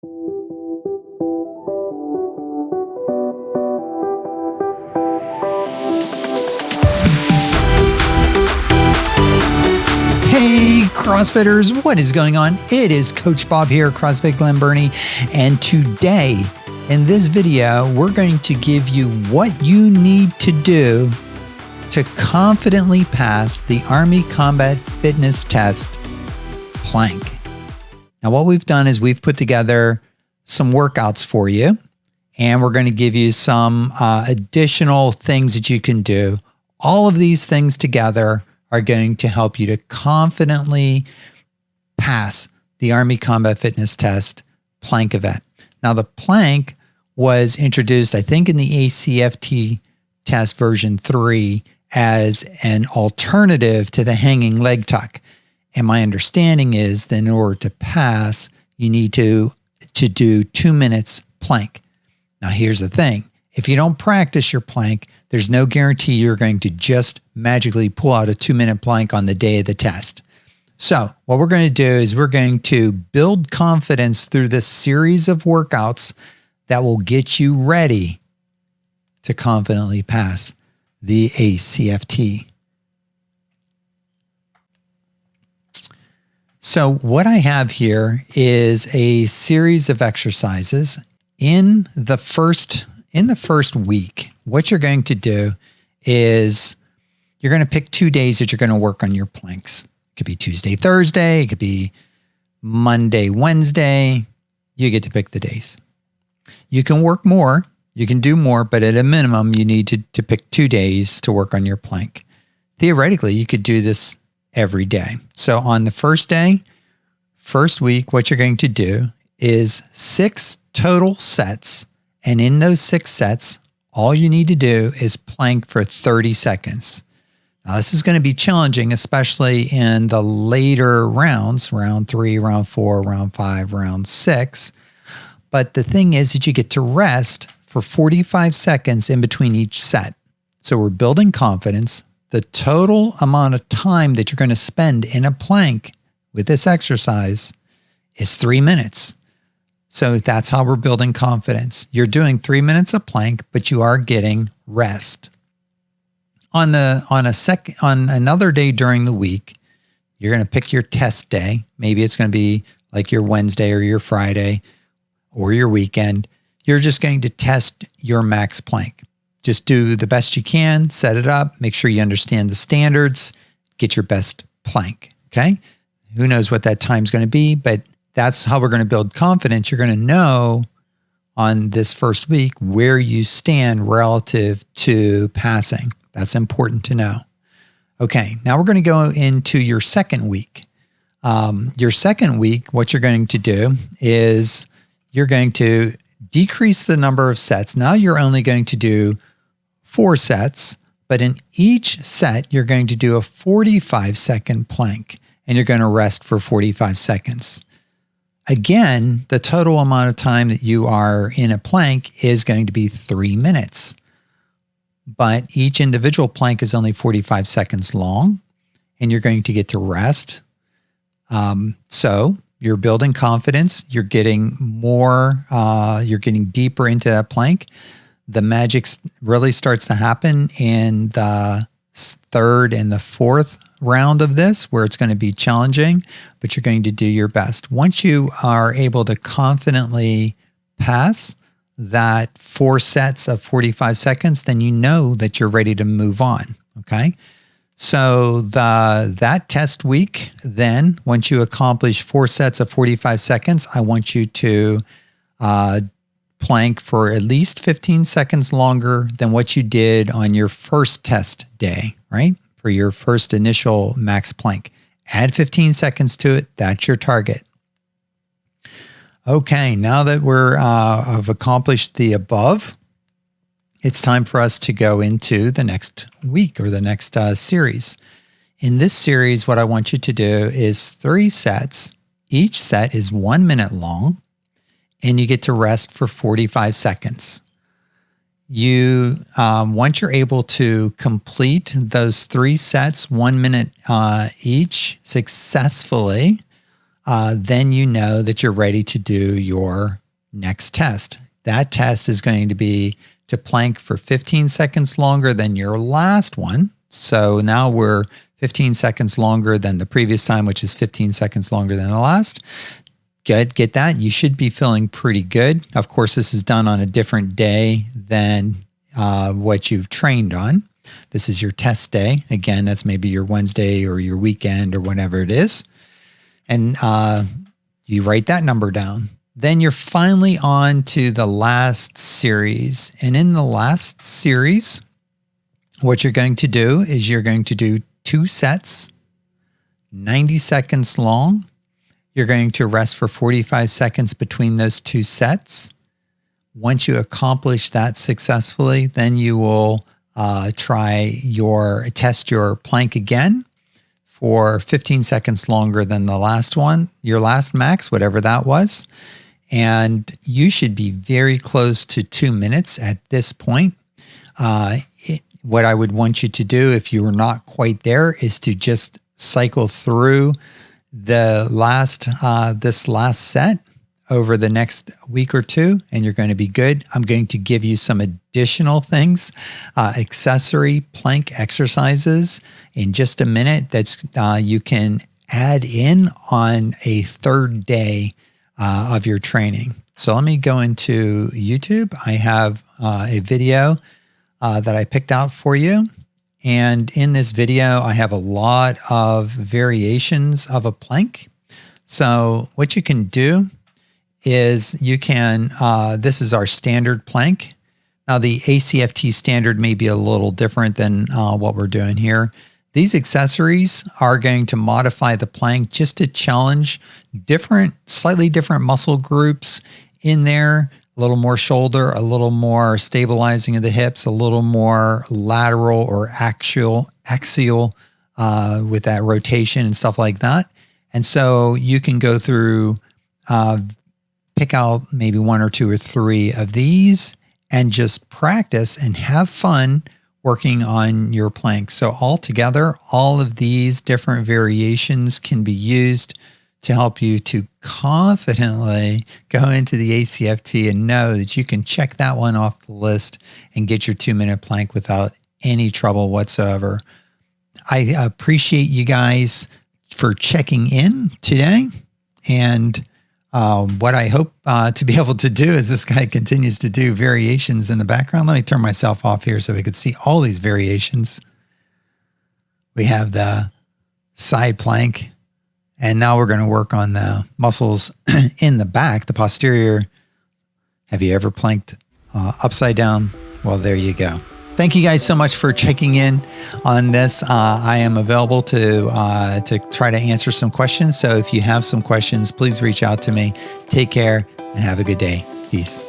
Hey CrossFitters, what is going on? It is Coach Bob here, CrossFit Glen Burnie, and today in this video, we're going to give you what you need to do to confidently pass the Army Combat Fitness Test Plank. Now, what we've done is we've put together some workouts for you, and we're going to give you some additional things that you can do. All of these things together are going to help you to confidently pass the Army Combat Fitness Test Plank event. Now, the plank was introduced, I think, in the ACFT test version 3 as an alternative to the hanging leg tuck. And my understanding is that in order to pass, you need to do 2 minutes plank. Now, here's the thing. If you don't practice your plank, there's no guarantee you're going to just magically pull out a 2-minute plank on the day of the test. So what we're going to do is we're going to build confidence through this series of workouts that will get you ready to confidently pass the ACFT. So what I have here is a series of exercises in the first week. What you're going to do is you're going to pick 2 days that you're going to work on your planks. It could be Tuesday, Thursday. It could be Monday, Wednesday. You get to pick the days. You can work more. You can do more, but at a minimum, you need to pick 2 days to work on your plank. Theoretically, you could do this every day. So on the first day, first week, what you're going to do is 6 total sets. And in those 6 sets, all you need to do is plank for 30 seconds. Now, this is going to be challenging, especially in the later rounds, round 3, round 4, round 5, round 6. But the thing is that you get to rest for 45 seconds in between each set. So we're building confidence. The total amount of time that you're going to spend in a plank with this exercise is 3 minutes. So that's how we're building confidence. You're doing 3 minutes of plank, but you are getting rest. On another day during the week, you're going to pick your test day. Maybe it's going to be like your Wednesday or your Friday or your weekend. You're just going to test your max plank. Just do the best you can, set it up, make sure you understand the standards, get your best plank, okay? Who knows what that time's going to be, but that's how we're going to build confidence. You're going to know on this first week where you stand relative to passing. That's important to know. Okay, now we're going to go into your second week. Your second week, what you're going to do is you're going to decrease the number of sets. Now you're only going to do 4 sets, but in each set, you're going to do a 45-second plank, and you're going to rest for 45 seconds. Again, the total amount of time that you are in a plank is going to be 3 minutes. But each individual plank is only 45 seconds long, and you're going to get to rest. So you're building confidence. You're getting more, you're getting deeper into that plank. The magic really starts to happen in the 3rd and the 4th round of this, where it's going to be challenging, but you're going to do your best. Once you are able to confidently pass that 4 sets of 45 seconds, then you know that you're ready to move on, okay? So that test week, then, once you accomplish 4 sets of 45 seconds, I want you to plank for at least 15 seconds longer than what you did on your first test day, right? For your first initial max plank. Add 15 seconds to it. That's your target. Okay, now that have accomplished the above, it's time for us to go into the next week or the next series. In this series, what I want you to do is 3 sets. Each set is 1 minute long, and you get to rest for 45 seconds. You, once you're able to complete those 3 sets, 1 minute each successfully, then you know that you're ready to do your next test. That test is going to be to plank for 15 seconds longer than your last one. So now we're 15 seconds longer than the previous time, which is 15 seconds longer than the last. Good, get that. You should be feeling pretty good. Of course, this is done on a different day than what you've trained on. This is your test day. Again, that's maybe your Wednesday or your weekend or whatever it is. And you write that number down. Then you're finally on to the last series. And in the last series, what you're going to do is you're going to do 2 sets, 90 seconds long. You're going to rest for 45 seconds between those 2 sets. Once you accomplish that successfully, then you will test your plank again for 15 seconds longer than the last one, your last max, whatever that was. And you should be very close to 2 minutes at this point. What I would want you to do if you were not quite there is to just cycle through the this last set over the next week or 2, and you're going to be good. I'm going to give you some additional things, accessory plank exercises in just a minute that's you can add in on a 3rd day of your training. So let me go into YouTube. I have a video that I picked out for you. And in this video, I have a lot of variations of a plank. So what you can do is you can, this is our standard plank. Now the ACFT standard may be a little different than what we're doing here. These accessories are going to modify the plank just to challenge slightly different muscle groups in there. A little more shoulder, a little more stabilizing of the hips, a little more lateral or axial with that rotation and stuff like that. And so you can go through, pick out maybe 1 or 2 or 3 of these and just practice and have fun working on your plank. So altogether, all of these different variations can be used to help you to confidently go into the ACFT and know that you can check that one off the list and get your 2-minute plank without any trouble whatsoever. I appreciate you guys for checking in today. And what I hope to be able to do is this guy continues to do variations in the background. Let me turn myself off here so we could see all these variations. We have the side plank. And now we're going to work on the muscles in the back, the posterior. Have you ever planked upside down? Well, there you go. Thank you guys so much for checking in on this. I am available to try to answer some questions. So if you have some questions, please reach out to me. Take care and have a good day. Peace.